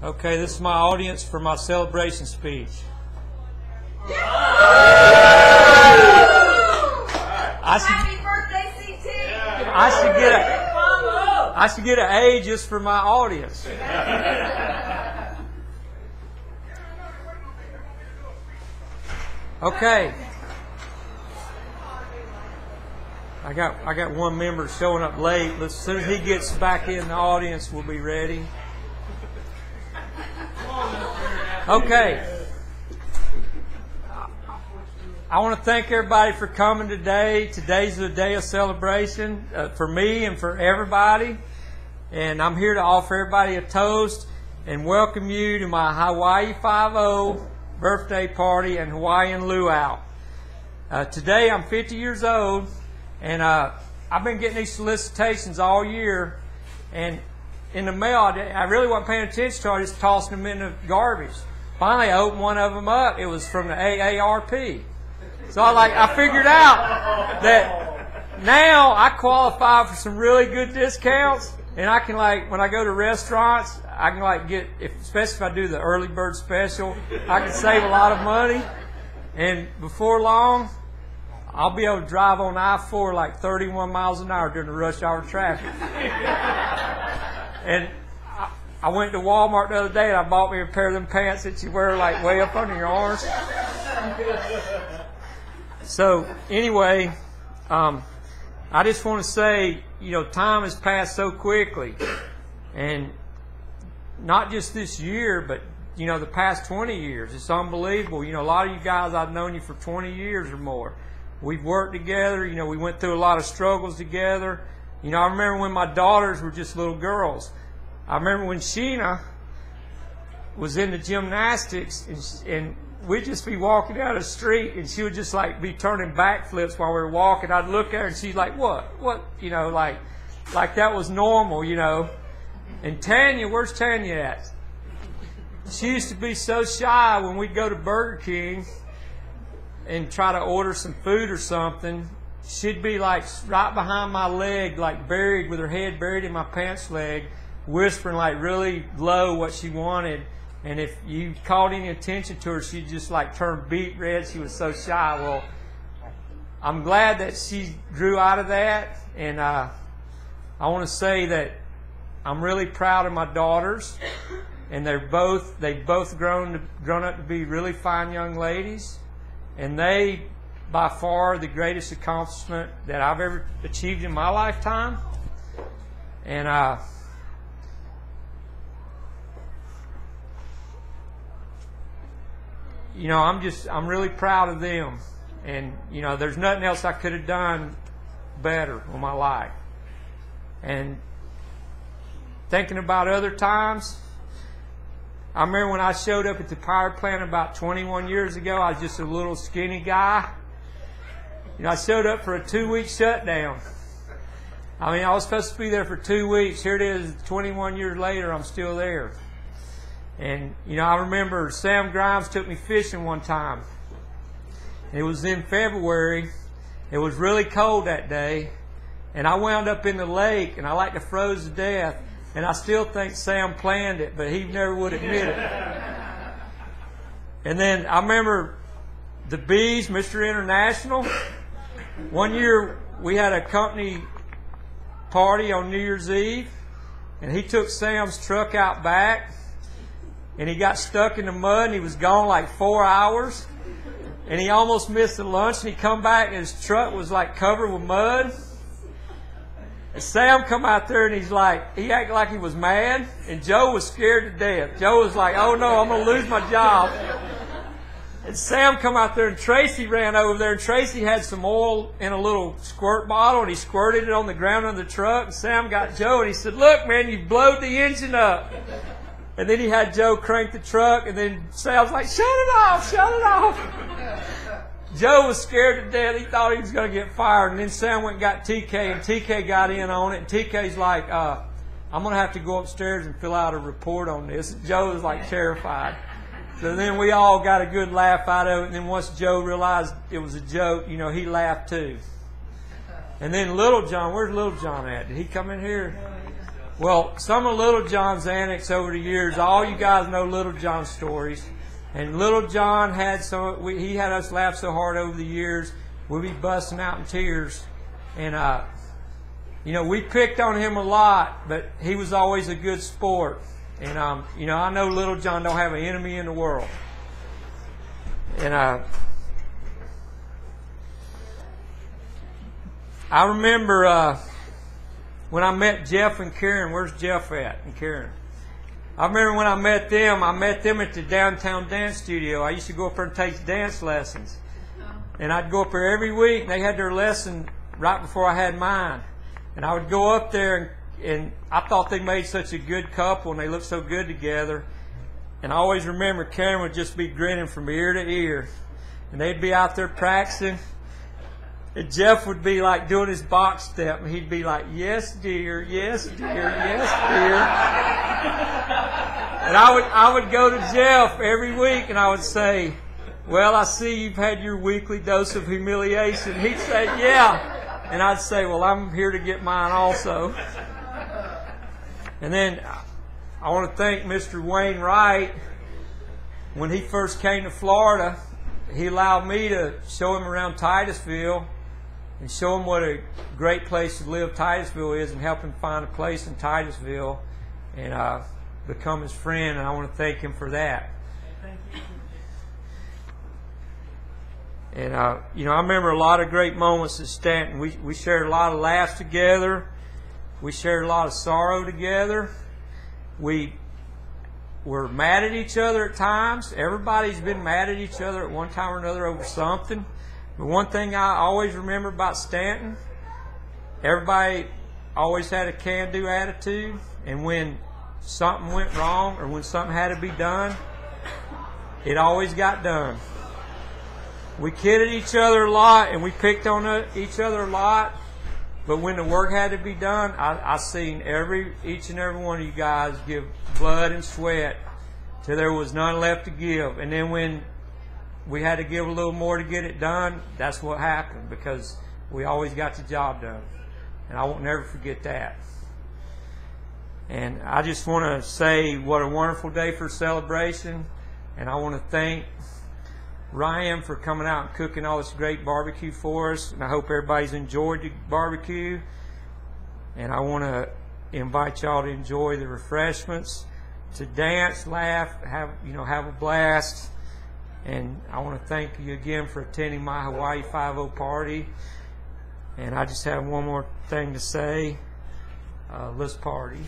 Okay, this is my audience for my celebration speech. Happy birthday, CT! I should get an A just for my audience. Okay. I got one member showing up late. As soon as he gets back in the audience, we'll be ready. Okay. I want to thank everybody for coming today. Today's a day of celebration for me and for everybody. And I'm here to offer everybody a toast and welcome you to my Hawaii 5-0 birthday party and Hawaiian luau. Today I'm 50 years old, and I've been getting these solicitations all year. And in the mail, I really wasn't paying attention to it. I was just tossing them in the garbage. Finally, I opened one of them up. It was from the AARP. So I figured out that now I qualify for some really good discounts, and I can, like, when I go to restaurants, I can, like, get, especially if I do the early bird special, I can save a lot of money. And before long, I'll be able to drive on I-4 like 31 miles an hour during the rush hour traffic. And I went to Walmart the other day and I bought me a pair of them pants that you wear like way up under your arms. So anyway, I just want to say, you know, time has passed so quickly. And not just this year, but, you know, the past 20 years. It's unbelievable. You know, a lot of you guys, I've known you for 20 years or more. We've worked together. You know, we went through a lot of struggles together. You know, I remember when my daughters were just little girls. I remember when Sheena was into gymnastics, and we'd just be walking down the street, and she would just like be turning backflips while we were walking. I'd look at her, and she's like, "What? You know, like that was normal, you know." And Tanya, where's Tanya at? She used to be so shy when we'd go to Burger King and try to order some food or something. She'd be like right behind my leg, like buried, with her head buried in my pants leg, whispering like really low what she wanted. And if you called any attention to her, she'd just like turn beet red. She was so shy. Well, I'm glad that she grew out of that. And I want to say that I'm really proud of my daughters. And they've both grown up to be really fine young ladies. And they, by far, the greatest accomplishment that I've ever achieved in my lifetime. And you know, I'm really proud of them. And, you know, there's nothing else I could have done better with my life. And thinking about other times, I remember when I showed up at the power plant about 21 years ago, I was just a little skinny guy. You know, I showed up for a 2-week shutdown. I mean, I was supposed to be there for 2 weeks. Here it is, 21 years later, I'm still there. And, you know, I remember Sam Grimes took me fishing one time. It was in February. It was really cold that day. And I wound up in the lake, and I like to froze to death. And I still think Sam planned it, but he never would admit it. And then I remember the Bees, Mr. International. One year we had a company party on New Year's Eve, and he took Sam's truck out back, and he got stuck in the mud, and he was gone like 4 hours. And he almost missed the lunch, and he come back, and his truck was like covered with mud. And Sam come out there, and he acted like he was mad, and Joe was scared to death. Joe was like, "Oh no, I'm going to lose my job." And Sam come out there, and Tracy ran over there, and Tracy had some oil in a little squirt bottle, and he squirted it on the ground of the truck. And Sam got Joe, and he said, "Look, man, you blowed the engine up." And then he had Joe crank the truck, and then Sam's like, "Shut it off, shut it off." Joe was scared to death. He thought he was going to get fired. And then Sam went and got TK, and TK got in on it. And TK's like, "I'm going to have to go upstairs and fill out a report on this." And Joe was like terrified. So then we all got a good laugh out of it. And then once Joe realized it was a joke, you know, he laughed too. And then Little John, where's Little John at? Did he come in here? Well, some of Little John's antics over the years, all you guys know Little John's stories. And Little John had he had us laugh so hard over the years, we'd be busting out in tears. And, you know, we picked on him a lot, but he was always a good sport. And, you know, I know Little John don't have an enemy in the world. And I remember when I met Jeff and Karen. Where's Jeff at and Karen? I remember when I met them at the downtown dance studio. I used to go up there and take dance lessons. And I'd go up there every week, and they had their lesson right before I had mine. And I would go up there, and I thought they made such a good couple, and they looked so good together. And I always remember Karen would just be grinning from ear to ear. And they'd be out there practicing. And Jeff would be like doing his box step, and he'd be like, yes, dear, yes, dear, yes, dear. And I would go to Jeff every week, and I would say, well, I see you've had your weekly dose of humiliation. He'd say, yeah. And I'd say, well, I'm here to get mine also. And then I want to thank Mr. Wayne Wright. When he first came to Florida, he allowed me to show him around Titusville and show him what a great place to live Titusville is, and help him find a place in Titusville and become his friend. And I want to thank him for that. And you know, I remember a lot of great moments at Stanton. We shared a lot of laughs together. We shared a lot of sorrow together. We were mad at each other at times. Everybody's been mad at each other at one time or another over something. But one thing I always remember about Stanton, everybody always had a can-do attitude. And when something went wrong or when something had to be done, it always got done. We kidded each other a lot and we picked on each other a lot. But when the work had to be done, I seen each and every one of you guys give blood and sweat till there was none left to give. And then when we had to give a little more to get it done, that's what happened, because we always got the job done. And I won't never forget that. And I just want to say what a wonderful day for celebration. And I want to thank Ryan for coming out and cooking all this great barbecue for us, and I hope everybody's enjoyed the barbecue. And I want to invite y'all to enjoy the refreshments, to dance, laugh, have a blast. And I want to thank you again for attending my Hawaii 5-0 party. And I just have one more thing to say. Let's party.